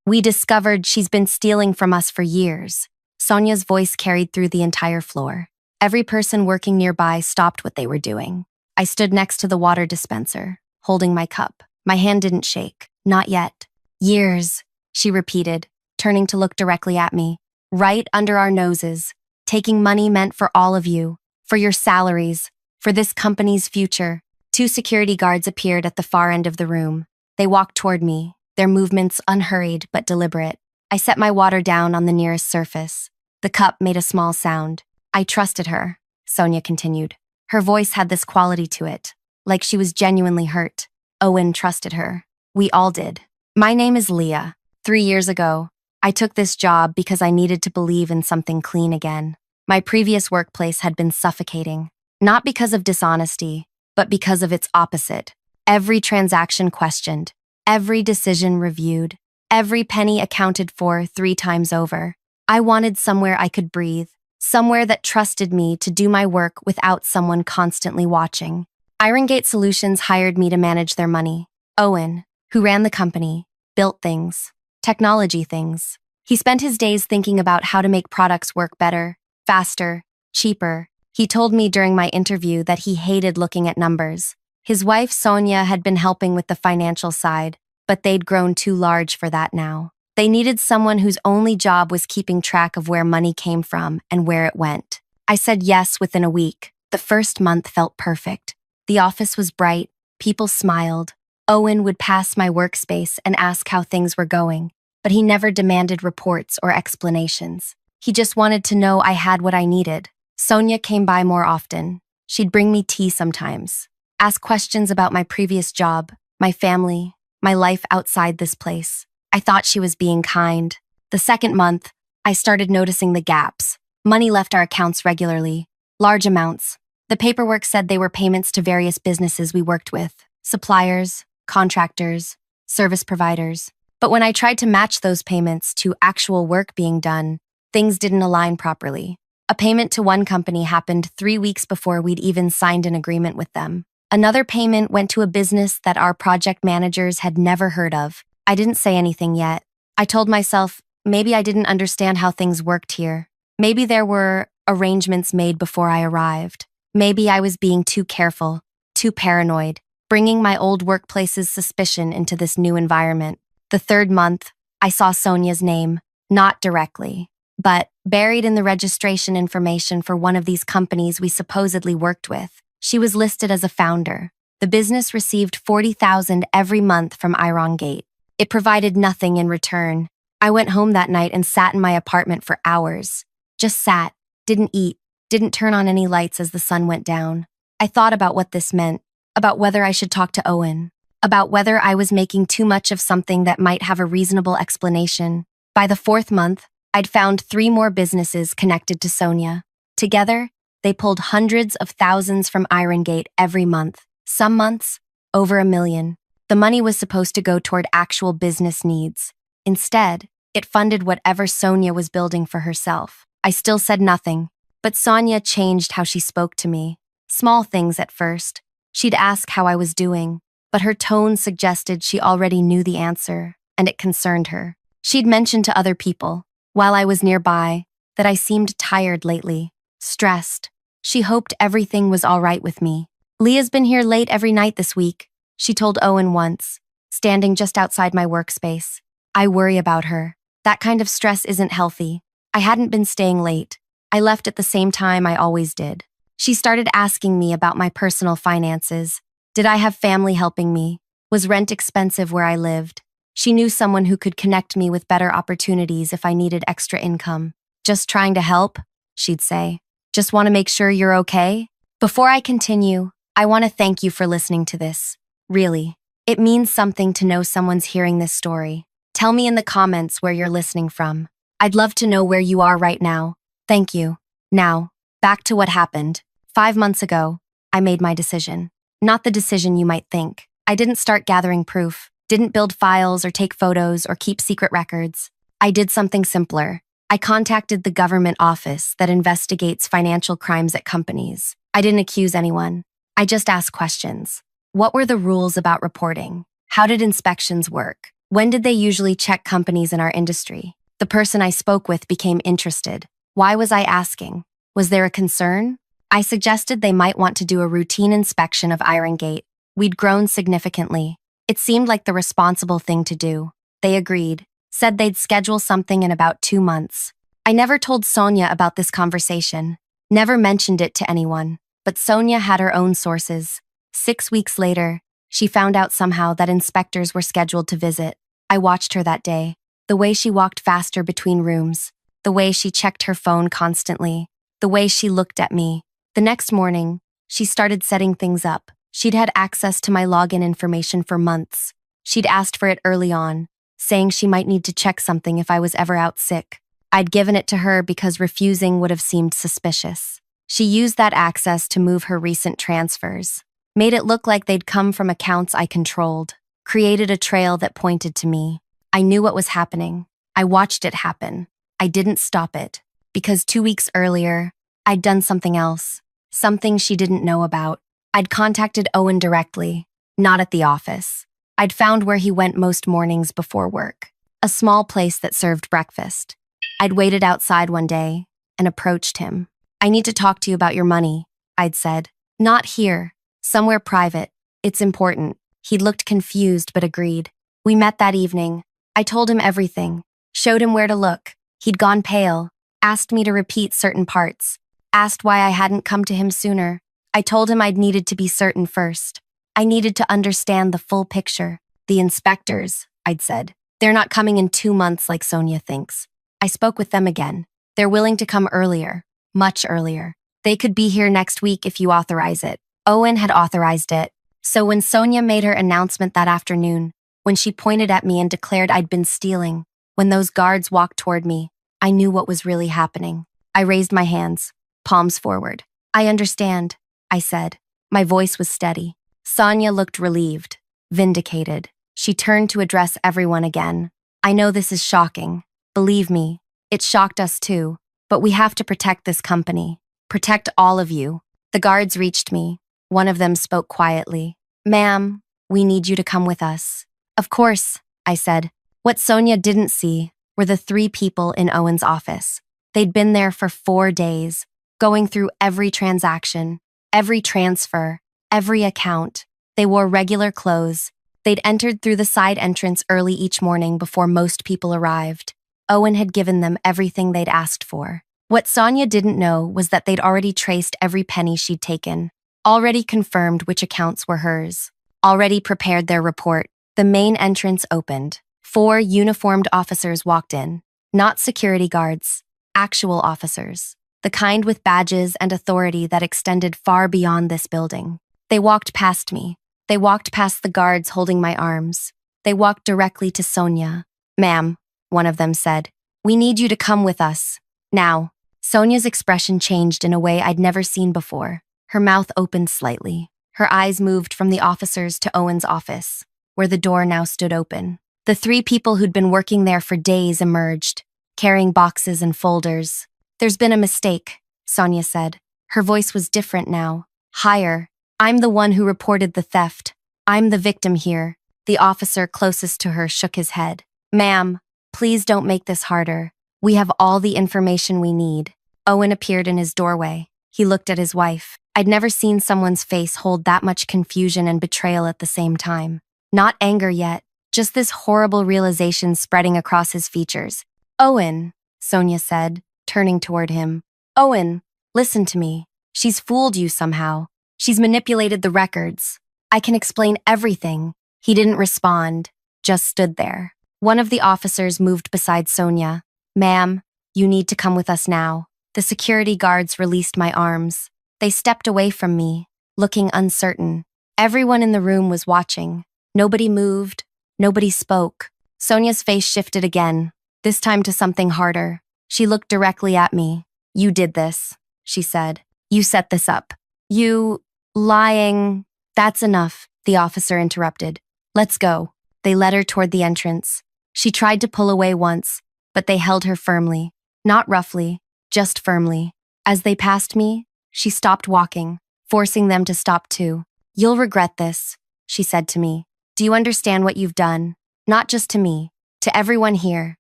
We discovered she's been stealing from us for years. Sonia's voice carried through the entire floor. Every person working nearby stopped what they were doing. I stood next to the water dispenser, holding my cup. My hand didn't shake. Not yet. Years, she repeated, turning to look directly at me. Right under our noses. Taking money meant for all of you. For your salaries. For this company's future. Two security guards appeared at the far end of the room. They walked toward me, their movements unhurried but deliberate. I set my water down on the nearest surface. The cup made a small sound. I trusted her, Sonia continued. Her voice had this quality to it, like she was genuinely hurt. Owen trusted her. We all did. My name is Leah. 3 years ago, I took this job because I needed to believe in something clean again. My previous workplace had been suffocating, not because of dishonesty, but because of its opposite. Every transaction questioned, every decision reviewed, every penny accounted for 3 times over. I wanted somewhere I could breathe, somewhere that trusted me to do my work without someone constantly watching. Iron Gate Solutions hired me to manage their money. Owen, who ran the company, built things, technology things. He spent his days thinking about how to make products work better, faster, cheaper. He told me during my interview that he hated looking at numbers. His wife, Sonia, had been helping with the financial side, but they'd grown too large for that now. They needed someone whose only job was keeping track of where money came from and where it went. I said yes within a week. The first month felt perfect. The office was bright, people smiled. Owen would pass my workspace and ask how things were going, but he never demanded reports or explanations. He just wanted to know I had what I needed. Sonia came by more often. She'd bring me tea sometimes, ask questions about my previous job, my family, my life outside this place. I thought she was being kind. The second month, I started noticing the gaps. Money left our accounts regularly, large amounts. The paperwork said they were payments to various businesses we worked with, suppliers, contractors, service providers. But when I tried to match those payments to actual work being done, things didn't align properly. A payment to one company happened 3 weeks before we'd even signed an agreement with them. Another payment went to a business that our project managers had never heard of. I didn't say anything yet. I told myself, maybe I didn't understand how things worked here. Maybe there were arrangements made before I arrived. Maybe I was being too careful, too paranoid, bringing my old workplace's suspicion into this new environment. The third month, I saw Sonia's name, not directly, but buried in the registration information for one of these companies we supposedly worked with. She was listed as a founder. The business received $40,000 every month from Iron Gate. It provided nothing in return. I went home that night and sat in my apartment for hours. Just sat, didn't eat, didn't turn on any lights as the sun went down. I thought about what this meant, about whether I should talk to Owen, about whether I was making too much of something that might have a reasonable explanation. By the 4th month, I'd found 3 more businesses connected to Sonia. Together, they pulled hundreds of thousands from Iron Gate every month. Some months, over $1 million. The money was supposed to go toward actual business needs. Instead, it funded whatever Sonia was building for herself. I still said nothing, but Sonia changed how she spoke to me. Small things at first. She'd ask how I was doing, but her tone suggested she already knew the answer, and it concerned her. She'd mentioned to other people, while I was nearby, that I seemed tired lately, stressed. She hoped everything was all right with me. Leah's been here late every night this week, she told Owen once, standing just outside my workspace. I worry about her. That kind of stress isn't healthy. I hadn't been staying late. I left at the same time I always did. She started asking me about my personal finances. Did I have family helping me? Was rent expensive where I lived? She knew someone who could connect me with better opportunities if I needed extra income. Just trying to help, she'd say. Just want to make sure you're okay? Before I continue, I want to thank you for listening to this. Really, it means something to know someone's hearing this story. Tell me in the comments where you're listening from. I'd love to know where you are right now. Thank you. Now, back to what happened. 5 months ago, I made my decision. Not the decision you might think. I didn't start gathering proof, didn't build files or take photos or keep secret records. I did something simpler. I contacted the government office that investigates financial crimes at companies. I didn't accuse anyone. I just asked questions. What were the rules about reporting? How did inspections work? When did they usually check companies in our industry? The person I spoke with became interested. Why was I asking? Was there a concern? I suggested they might want to do a routine inspection of Iron Gate. We'd grown significantly. It seemed like the responsible thing to do. They agreed, said they'd schedule something in about 2 months. I never told Sonia about this conversation, never mentioned it to anyone, but Sonia had her own sources. 6 weeks later, she found out somehow that inspectors were scheduled to visit. I watched her that day, the way she walked faster between rooms, the way she checked her phone constantly, the way she looked at me. The next morning, she started setting things up. She'd had access to my login information for months. She'd asked for it early on, saying she might need to check something if I was ever out sick. I'd given it to her because refusing would have seemed suspicious. She used that access to move her recent transfers, made it look like they'd come from accounts I controlled, created a trail that pointed to me. I knew what was happening. I watched it happen. I didn't stop it, because 2 weeks earlier, I'd done something else, something she didn't know about. I'd contacted Owen directly, not at the office. I'd found where he went most mornings before work, a small place that served breakfast. I'd waited outside one day and approached him. I need to talk to you about your money, I'd said. Not here, somewhere private. It's important. He'd looked confused but agreed. We met that evening. I told him everything, showed him where to look. He'd gone pale, asked me to repeat certain parts, asked why I hadn't come to him sooner. I told him I'd needed to be certain first. I needed to understand the full picture. The inspectors, I'd said. They're not coming in 2 months like Sonia thinks. I spoke with them again. They're willing to come earlier, much earlier. They could be here next week if you authorize it. Owen had authorized it. So when Sonia made her announcement that afternoon, when she pointed at me and declared I'd been stealing, when those guards walked toward me, I knew what was really happening. I raised my hands, palms forward. I understand, I said. My voice was steady. Sonia looked relieved, vindicated. She turned to address everyone again. I know this is shocking. Believe me, it shocked us too. But we have to protect this company. Protect all of you. The guards reached me. One of them spoke quietly. Ma'am, we need you to come with us. Of course, I said. What Sonia didn't see were the 3 people in Owen's office. They'd been there for 4 days, going through every transaction, every transfer, every account. They wore regular clothes. They'd entered through the side entrance early each morning before most people arrived. Owen had given them everything they'd asked for. What Sonia didn't know was that they'd already traced every penny she'd taken, already confirmed which accounts were hers, already prepared their report. The main entrance opened. 4 uniformed officers walked in, not security guards, actual officers, the kind with badges and authority that extended far beyond this building. They walked past me. They walked past the guards holding my arms. They walked directly to Sonia. Ma'am, one of them said, we need you to come with us. Now. Sonia's expression changed in a way I'd never seen before. Her mouth opened slightly. Her eyes moved from the officers to Owen's office, where the door now stood open. The 3 people who'd been working there for days emerged, carrying boxes and folders. There's been a mistake, Sonia said. Her voice was different now, higher. I'm the one who reported the theft. I'm the victim here. The officer closest to her shook his head. Ma'am, please don't make this harder. We have all the information we need. Owen appeared in his doorway. He looked at his wife. I'd never seen someone's face hold that much confusion and betrayal at the same time. Not anger yet, just this horrible realization spreading across his features. Owen, Sonia said, turning toward him. Owen, listen to me. She's fooled you somehow. She's manipulated the records. I can explain everything. He didn't respond, just stood there. One of the officers moved beside Sonia. Ma'am, you need to come with us now. The security guards released my arms. They stepped away from me, looking uncertain. Everyone in the room was watching. Nobody moved. Nobody spoke. Sonia's face shifted again, this time to something harder. She looked directly at me. You did this, she said. You set this up. You… lying… That's enough, the officer interrupted. Let's go. They led her toward the entrance. She tried to pull away once, but they held her firmly. Not roughly, just firmly. As they passed me, she stopped walking, forcing them to stop too. You'll regret this, she said to me. Do you understand what you've done? Not just to me, to everyone here.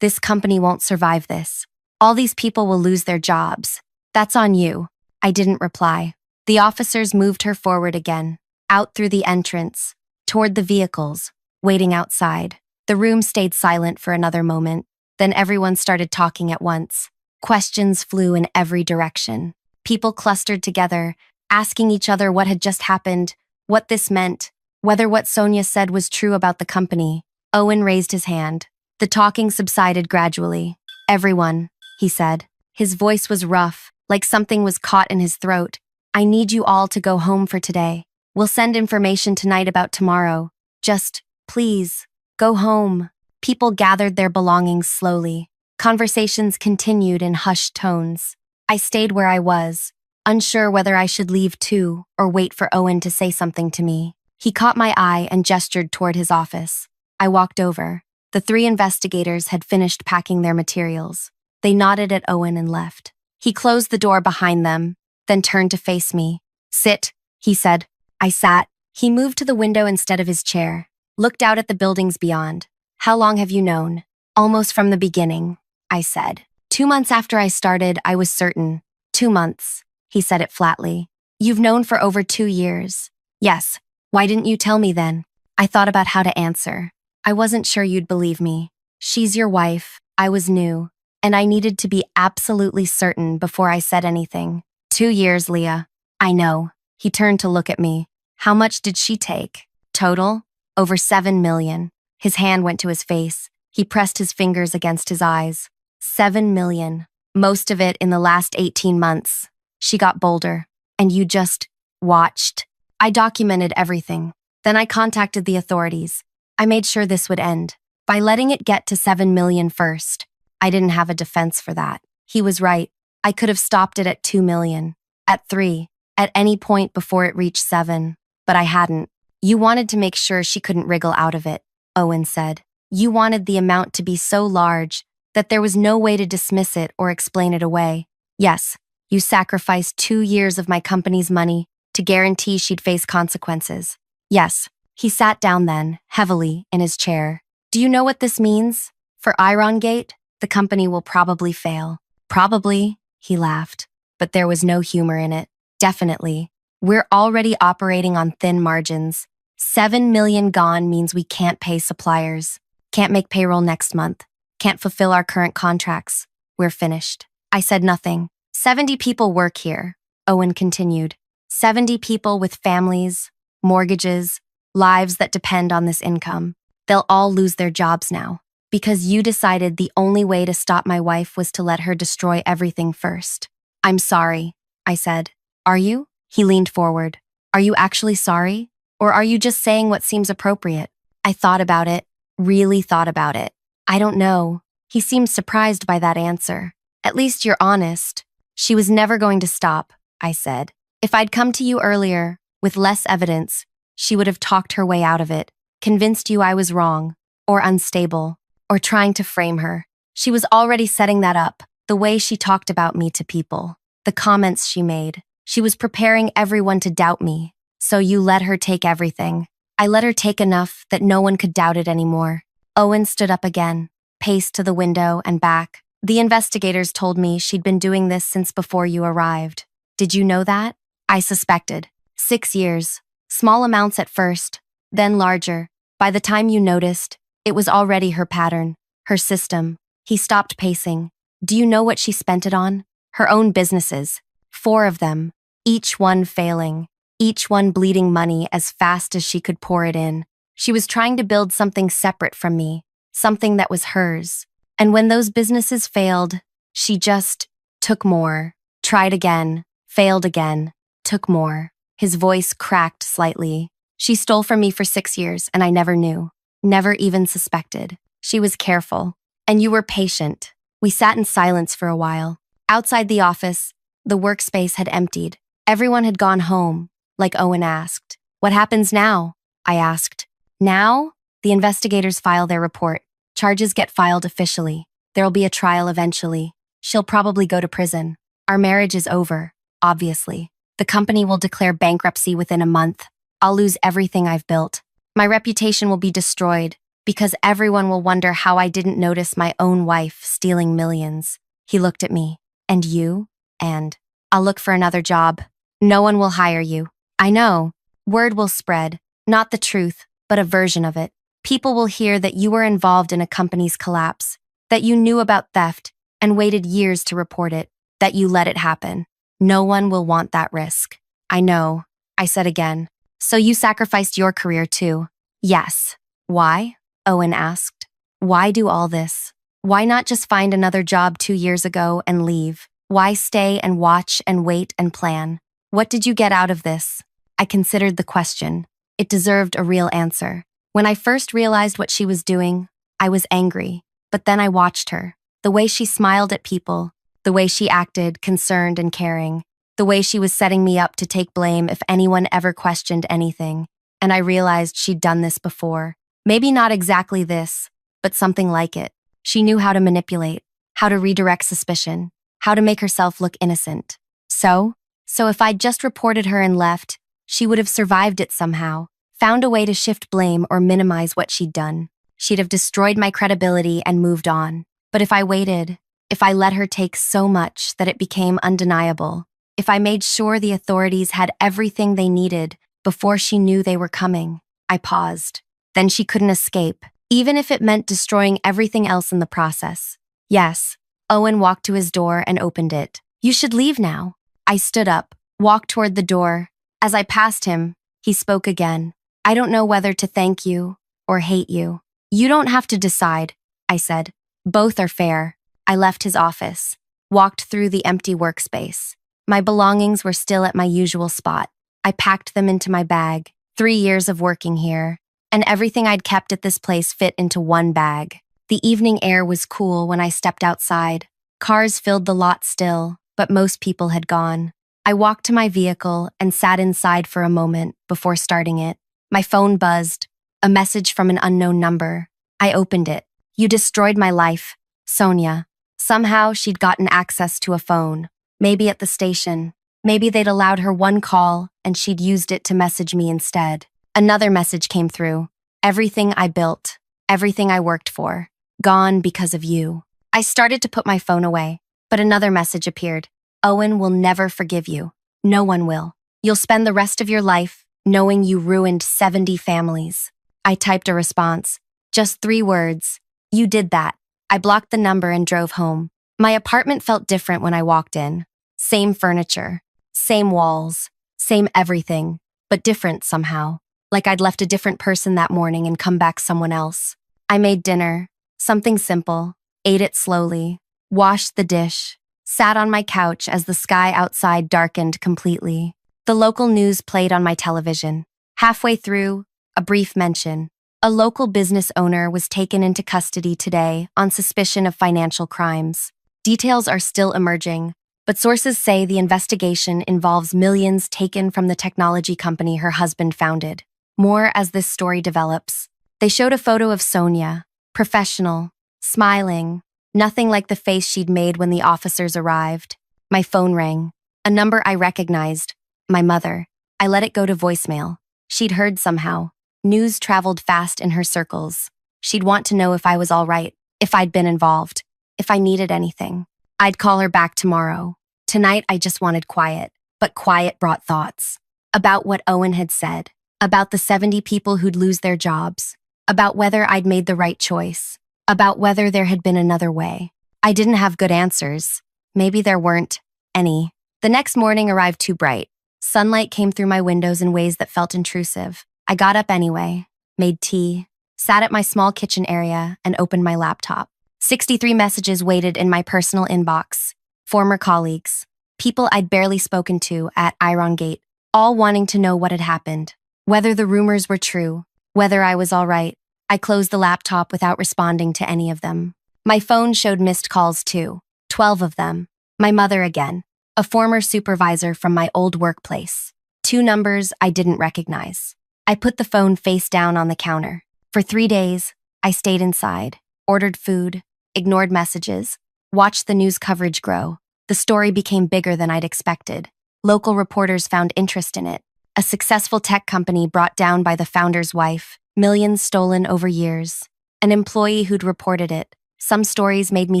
This company won't survive this. All these people will lose their jobs. That's on you. I didn't reply. The officers moved her forward again, out through the entrance, toward the vehicles, waiting outside. The room stayed silent for another moment. Then everyone started talking at once. Questions flew in every direction. People clustered together, asking each other what had just happened, what this meant, whether what Sonia said was true about the company. Owen raised his hand. The talking subsided gradually. Everyone, he said. His voice was rough, like something was caught in his throat. I need you all to go home for today. We'll send information tonight about tomorrow. Just, please, go home. People gathered their belongings slowly. Conversations continued in hushed tones. I stayed where I was, unsure whether I should leave too or wait for Owen to say something to me. He caught my eye and gestured toward his office. I walked over. The 3 investigators had finished packing their materials. They nodded at Owen and left. He closed the door behind them, then turned to face me. Sit, he said. I sat. He moved to the window instead of his chair, looked out at the buildings beyond. How long have you known? Almost from the beginning, I said. 2 months after I started, I was certain. 2 months, he said it flatly. You've known for over 2 years. Yes. Why didn't you tell me then? I thought about how to answer. I wasn't sure you'd believe me. She's your wife. I was new. And I needed to be absolutely certain before I said anything. 2 years, Leah. I know. He turned to look at me. How much did she take? Total? Over 7 million. His hand went to his face. He pressed his fingers against his eyes. 7 million. Most of it in the last 18 months. She got bolder. And you just watched. I documented everything. Then I contacted the authorities. I made sure this would end. By letting it get to 7 million first. I didn't have a defense for that. He was right. I could have stopped it at 2 million. At 3. At any point before it reached 7. But I hadn't. You wanted to make sure she couldn't wriggle out of it, Owen said. You wanted the amount to be so large that there was no way to dismiss it or explain it away. Yes, you sacrificed 2 years of my company's money to guarantee she'd face consequences. Yes. He sat down then, heavily, in his chair. Do you know what this means? For Irongate, the company will probably fail. Probably, he laughed. But there was no humor in it. Definitely. We're already operating on thin margins. 7 million gone means we can't pay suppliers. Can't make payroll next month. Can't fulfill our current contracts. We're finished. I said nothing. 70 people work here, Owen continued. 70 people with families, mortgages, lives that depend on this income. They'll all lose their jobs now. Because you decided the only way to stop my wife was to let her destroy everything first. I'm sorry, I said. Are you? He leaned forward. Are you actually sorry? Or are you just saying what seems appropriate? I thought about it, really thought about it. I don't know. He seemed surprised by that answer. At least you're honest. She was never going to stop, I said. If I'd come to you earlier, with less evidence, she would have talked her way out of it, convinced you I was wrong, or unstable, or trying to frame her. She was already setting that up, the way she talked about me to people, the comments she made. She was preparing everyone to doubt me. So you let her take everything. I let her take enough that no one could doubt it anymore. Owen stood up again, paced to the window and back. The investigators told me she'd been doing this since before you arrived. Did you know that? I suspected. 6 years. Small amounts at first, then larger. By the time you noticed, it was already her pattern, her system. He stopped pacing. Do you know what she spent it on? Her own businesses. 4 of them. Each one failing. Each one bleeding money as fast as she could pour it in. She was trying to build something separate from me, something that was hers. And when those businesses failed, she just took more, tried again, failed again, took more. His voice cracked slightly. She stole from me for 6 years, and I never knew, never even suspected. She was careful, and you were patient. We sat in silence for a while. Outside the office, the workspace had emptied. Everyone had gone home, like Owen asked. What happens now? I asked. Now? The investigators file their report. Charges get filed officially. There'll be a trial eventually. She'll probably go to prison. Our marriage is over, obviously. The company will declare bankruptcy within a month. I'll lose everything I've built. My reputation will be destroyed Because everyone will wonder how I didn't notice my own wife stealing millions. He looked at me. And you? And I'll look for another job. No one will hire you. I know. Word will spread. Not the truth, but a version of it. People will hear that you were involved in a company's collapse, that you knew about theft and waited years to report it, that you let it happen. No one will want that risk. I know, I said again. So you sacrificed your career too? Yes. Why? Owen asked. Why do all this? Why not just find another job 2 years ago and leave? Why stay and watch and wait and plan? What did you get out of this? I considered the question. It deserved a real answer. When I first realized what she was doing, I was angry, but then I watched her. The way she smiled at people, the way she acted, concerned and caring, the way she was setting me up to take blame if anyone ever questioned anything. And I realized she'd done this before. Maybe not exactly this, but something like it. She knew how to manipulate, how to redirect suspicion, how to make herself look innocent. So if I'd just reported her and left, she would have survived it somehow, found a way to shift blame or minimize what she'd done. She'd have destroyed my credibility and moved on. But if I waited, if I let her take so much that it became undeniable, if I made sure the authorities had everything they needed before she knew they were coming, I paused. Then she couldn't escape, even if it meant destroying everything else in the process. Yes, Owen walked to his door and opened it. You should leave now. I stood up, walked toward the door. As I passed him, he spoke again. I don't know whether to thank you or hate you. You don't have to decide, I said. Both are fair. I left his office, walked through the empty workspace. My belongings were still at my usual spot. I packed them into my bag, 3 years of working here, and everything I'd kept at this place fit into one bag. The evening air was cool when I stepped outside. Cars filled the lot still, but most people had gone. I walked to my vehicle and sat inside for a moment before starting it. My phone buzzed, a message from an unknown number. I opened it. You destroyed my life, Sonia. Somehow she'd gotten access to a phone. Maybe at the station. Maybe they'd allowed her one call and she'd used it to message me instead. Another message came through. Everything I built, everything I worked for, gone because of you. I started to put my phone away, but another message appeared. Owen will never forgive you. No one will. You'll spend the rest of your life knowing you ruined 70 families. I typed a response. Just 3 words. You did that. I blocked the number and drove home. My apartment felt different when I walked in. Same furniture, same walls, same everything, but different somehow. Like I'd left a different person that morning and come back someone else. I made dinner, something simple, ate it slowly, washed the dish, sat on my couch as the sky outside darkened completely. The local news played on my television. Halfway through, a brief mention. A local business owner was taken into custody today on suspicion of financial crimes. Details are still emerging, but sources say the investigation involves millions taken from the technology company her husband founded. More as this story develops. They showed a photo of Sonia, professional, smiling, nothing like the face she'd made when the officers arrived. My phone rang. A number I recognized. My mother. I let it go to voicemail. She'd heard somehow. News traveled fast in her circles. She'd want to know if I was all right, if I'd been involved, if I needed anything. I'd call her back tomorrow. Tonight I just wanted quiet, but quiet brought thoughts. About what Owen had said. About the 70 people who'd lose their jobs. About whether I'd made the right choice. About whether there had been another way. I didn't have good answers. Maybe there weren't any. The next morning arrived too bright. Sunlight came through my windows in ways that felt intrusive. I got up anyway, made tea, sat at my small kitchen area, and opened my laptop. 63 messages waited in my personal inbox. Former colleagues, people I'd barely spoken to at Iron Gate, all wanting to know what had happened, whether the rumors were true, whether I was all right. I closed the laptop without responding to any of them. My phone showed missed calls too, 12 of them. My mother again, a former supervisor from my old workplace. 2 numbers I didn't recognize. I put the phone face down on the counter. For 3 days, I stayed inside, ordered food, ignored messages, watched the news coverage grow. The story became bigger than I'd expected. Local reporters found interest in it. A successful tech company brought down by the founder's wife, millions stolen over years. an employee who'd reported it. Some stories made me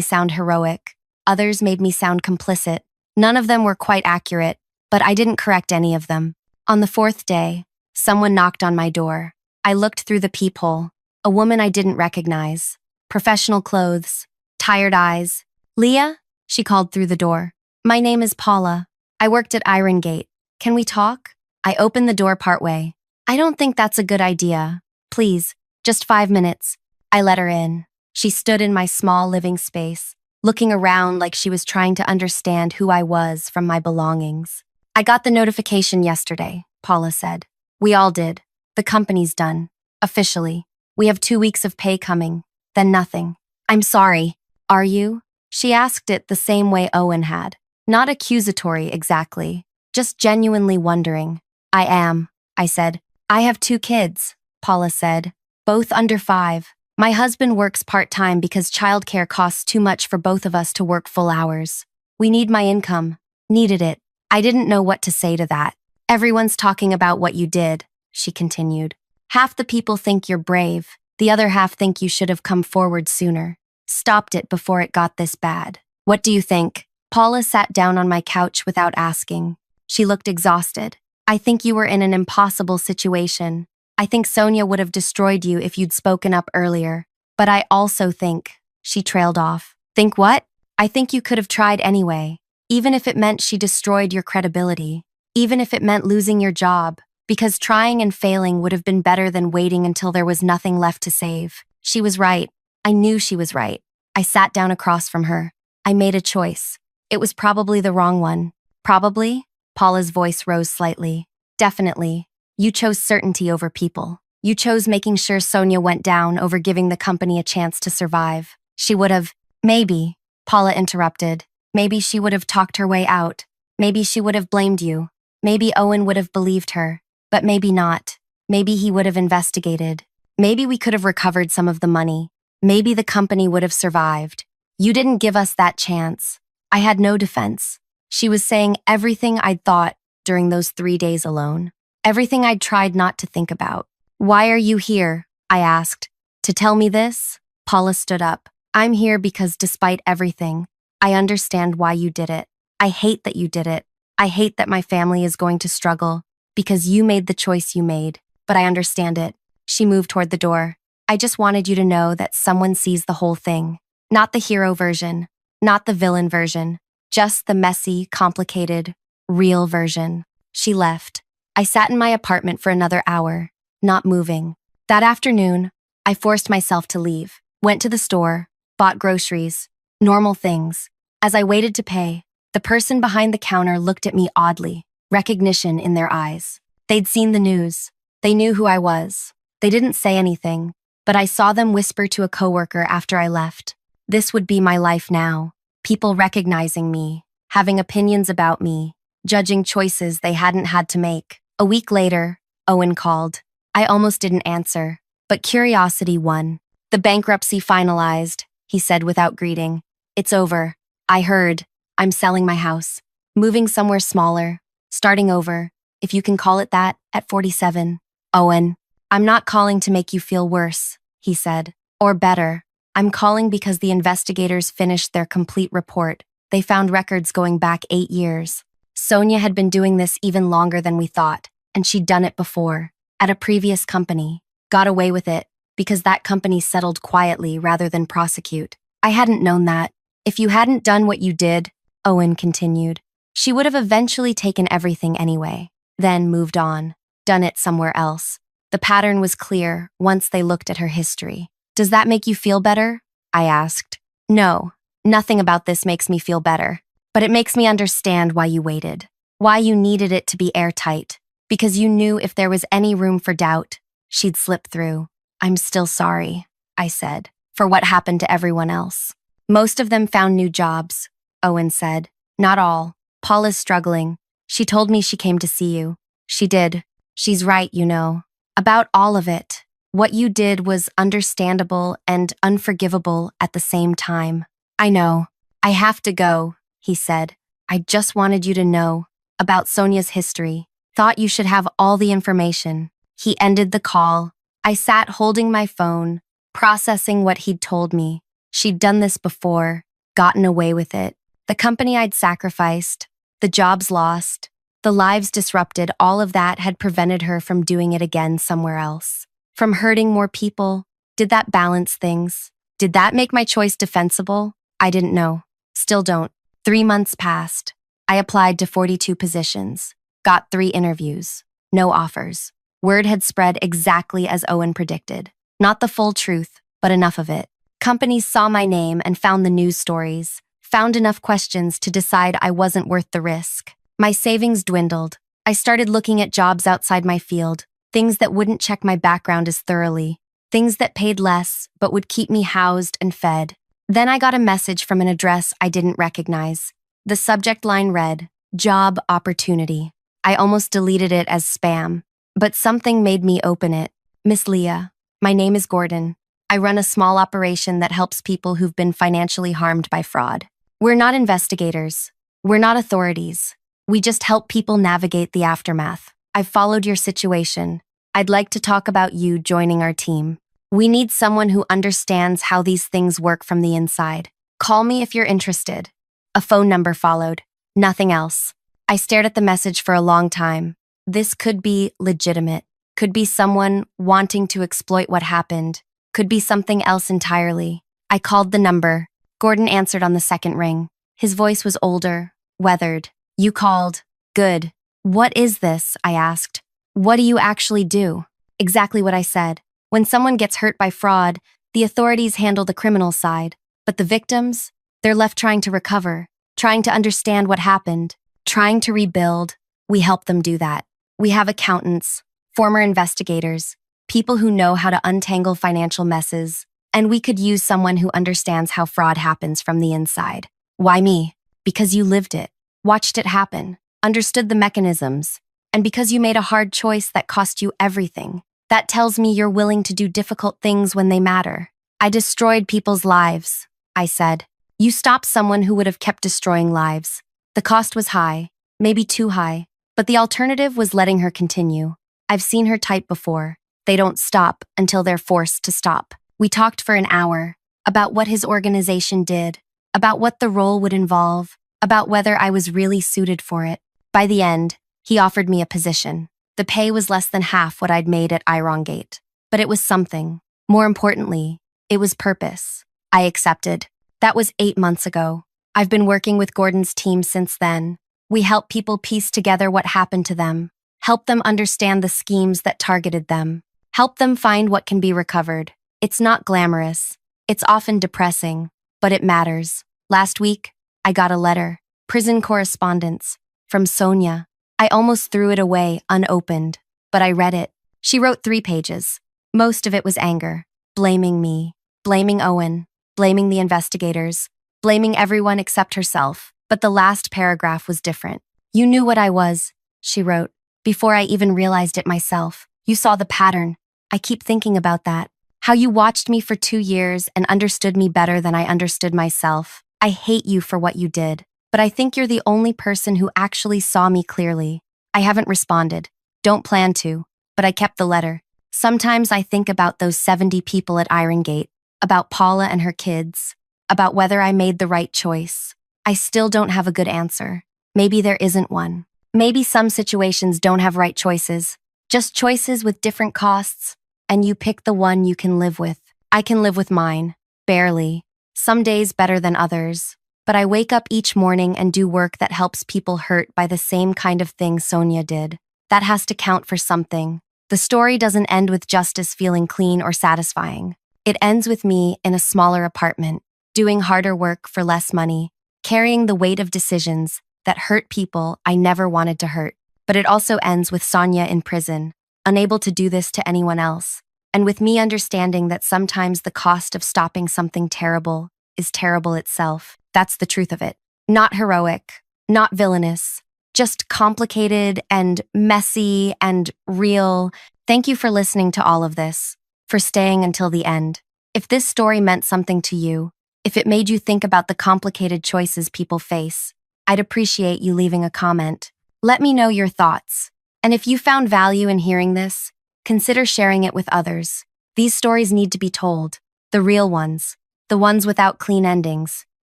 sound heroic, others made me sound complicit. None of them were quite accurate, but I didn't correct any of them. On the fourth day, someone knocked on my door. I looked through the peephole. A woman I didn't recognize. Professional clothes, tired eyes. "Leah?" she called through the door. "My name is Paula. I worked at Iron Gate. Can we talk?" I opened the door partway. "I don't think that's a good idea. Please, just 5 minutes." I let her in. She stood in my small living space, looking around like she was trying to understand who I was from my belongings. "I got the notification yesterday," Paula said. "We all did. The company's done. Officially. We have 2 weeks of pay coming. Then nothing." "I'm sorry. Are you?" She asked it the same way Owen had. Not accusatory exactly, just genuinely wondering. "I am," I said. "I have 2 kids," Paula said, "both under 5. My husband works part-time because childcare costs too much for both of us to work full hours. We need my income. Needed it." I didn't know what to say to that. "Everyone's talking about what you did," she continued. "Half the people think you're brave. The other half think you should have come forward sooner. Stopped it before it got this bad. What do you think?" Paula sat down on my couch without asking. She looked exhausted. "I think you were in an impossible situation. I think Sonia would have destroyed you if you'd spoken up earlier. But I also think," she trailed off. "Think what?" "I think you could have tried anyway, even if it meant she destroyed your credibility, even if it meant losing your job, because trying and failing would have been better than waiting until there was nothing left to save." She was right. I knew she was right. I sat down across from her. I made a choice. It was probably the wrong one. "Probably?" Paula's voice rose slightly. "Definitely. You chose certainty over people. You chose making sure Sonia went down over giving the company a chance to survive. She would have—" "Maybe," Paula interrupted. "Maybe she would have talked her way out. Maybe she would have blamed you. Maybe Owen would have believed her. But maybe not. Maybe he would have investigated. Maybe we could have recovered some of the money. Maybe the company would have survived. You didn't give us that chance." I had no defense. She was saying everything I'd thought during those 3 days alone. Everything I'd tried not to think about. "Why are you here?" I asked. "To tell me this?" Paula stood up. "I'm here because despite everything, I understand why you did it. I hate that you did it. I hate that my family is going to struggle because you made the choice you made, but I understand it." She moved toward the door. "I just wanted you to know that someone sees the whole thing. Not the hero version, not the villain version, just the messy, complicated, real version." She left. I sat in my apartment for another hour, not moving. That afternoon, I forced myself to leave, went to the store, bought groceries, normal things. As I waited to pay, the person behind the counter looked at me oddly, recognition in their eyes. They'd seen the news. They knew who I was. They didn't say anything, but I saw them whisper to a coworker after I left. This would be my life now. People recognizing me, having opinions about me, judging choices they hadn't had to make. A week later, Owen called. I almost didn't answer, but curiosity won. "The bankruptcy finalized," he said without greeting. "It's over. I heard. I'm selling my house. Moving somewhere smaller. Starting over, if you can call it that, at 47. "Owen, I'm not calling to make you feel worse," he said. "Or better. I'm calling because the investigators finished their complete report. They found records going back 8 years. Sonia had been doing this even longer than we thought, and she'd done it before, at a previous company. Got away with it, because that company settled quietly rather than prosecute. I hadn't known that. If you hadn't done what you did," Owen continued, "she would have eventually taken everything anyway, then moved on, done it somewhere else. The pattern was clear once they looked at her history." "Does that make you feel better?" I asked. "No, nothing about this makes me feel better. But it makes me understand why you waited, why you needed it to be airtight, because you knew if there was any room for doubt, she'd slip through." "I'm still sorry," I said, "for what happened to everyone else." "Most of them found new jobs," Owen said. "Not all. Paula's struggling. She told me she came to see you." "She did. She's right, you know. About all of it. What you did was understandable and unforgivable at the same time." "I know. I have to go," he said. "I just wanted you to know about Sonia's history. Thought you should have all the information." He ended the call. I sat holding my phone, processing what he'd told me. She'd done this before, gotten away with it. The company I'd sacrificed, the jobs lost, the lives disrupted, all of that had prevented her from doing it again somewhere else. From hurting more people. Did that balance things? Did that make my choice defensible? I didn't know. Still don't. 3 months passed. I applied to 42 positions. Got 3 interviews. No offers. Word had spread exactly as Owen predicted. Not the full truth, but enough of it. Companies saw my name and found the news stories. Found enough questions to decide I wasn't worth the risk. My savings dwindled. I started looking at jobs outside my field. Things that wouldn't check my background as thoroughly. Things that paid less, but would keep me housed and fed. Then I got a message from an address I didn't recognize. The subject line read, "Job opportunity." I almost deleted it as spam, but something made me open it. "Miss Leah, my name is Gordon. I run a small operation that helps people who've been financially harmed by fraud. We're not investigators. We're not authorities. We just help people navigate the aftermath. I've followed your situation. I'd like to talk about you joining our team. We need someone who understands how these things work from the inside. Call me if you're interested." A phone number followed. Nothing else. I stared at the message for a long time. This could be legitimate. Could be someone wanting to exploit what happened. Could be something else entirely. I called the number. Gordon answered on the second ring. His voice was older, weathered. "You called. Good. What is this?" I asked. "What do you actually do?" Exactly what I said. When someone gets hurt by fraud, the authorities handle the criminal side. But the victims? They're left trying to recover, trying to understand what happened, trying to rebuild. We help them do that. We have accountants, former investigators, people who know how to untangle financial messes, and we could use someone who understands how fraud happens from the inside. Why me? Because you lived it, watched it happen, understood the mechanisms, and because you made a hard choice that cost you everything. That tells me you're willing to do difficult things when they matter. "I destroyed people's lives," I said. "You stopped someone who would have kept destroying lives. The cost was high, maybe too high, but the alternative was letting her continue. I've seen her type before. They don't stop until they're forced to stop." We talked for an hour about what his organization did, about what the role would involve, about whether I was really suited for it. By the end, he offered me a position. The pay was less than half what I'd made at Irongate, but it was something. More importantly, it was purpose. I accepted. That was 8 months ago. I've been working with Gordon's team since then. We help people piece together what happened to them, help them understand the schemes that targeted them, help them find what can be recovered. It's not glamorous. It's often depressing, but it matters. Last week, I got a letter, prison correspondence, from Sonia. I almost threw it away unopened, but I read it. She wrote 3 pages. Most of it was anger, blaming me, blaming Owen, blaming the investigators, blaming everyone except herself. But the last paragraph was different. "You knew what I was," she wrote, "before I even realized it myself. You saw the pattern. I keep thinking about that. How you watched me for 2 years and understood me better than I understood myself. I hate you for what you did, but I think you're the only person who actually saw me clearly." I haven't responded. Don't plan to, but I kept the letter. Sometimes I think about those 70 people at Irongate, about Paula and her kids, about whether I made the right choice. I still don't have a good answer. Maybe there isn't one. Maybe some situations don't have right choices, just choices with different costs, and you pick the one you can live with. I can live with mine, barely. Some days better than others. But I wake up each morning and do work that helps people hurt by the same kind of thing Sonia did. That has to count for something. The story doesn't end with justice feeling clean or satisfying. It ends with me in a smaller apartment, doing harder work for less money, carrying the weight of decisions that hurt people I never wanted to hurt. But it also ends with Sonia in prison, unable to do this to anyone else, and with me understanding that sometimes the cost of stopping something terrible is terrible itself. That's the truth of it. Not heroic, not villainous, just complicated and messy and real. Thank you for listening to all of this, for staying until the end. If this story meant something to you, if it made you think about the complicated choices people face, I'd appreciate you leaving a comment. Let me know your thoughts. And if you found value in hearing this, consider sharing it with others. These stories need to be told. The real ones. The ones without clean endings.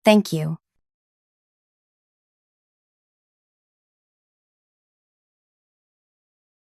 Thank you.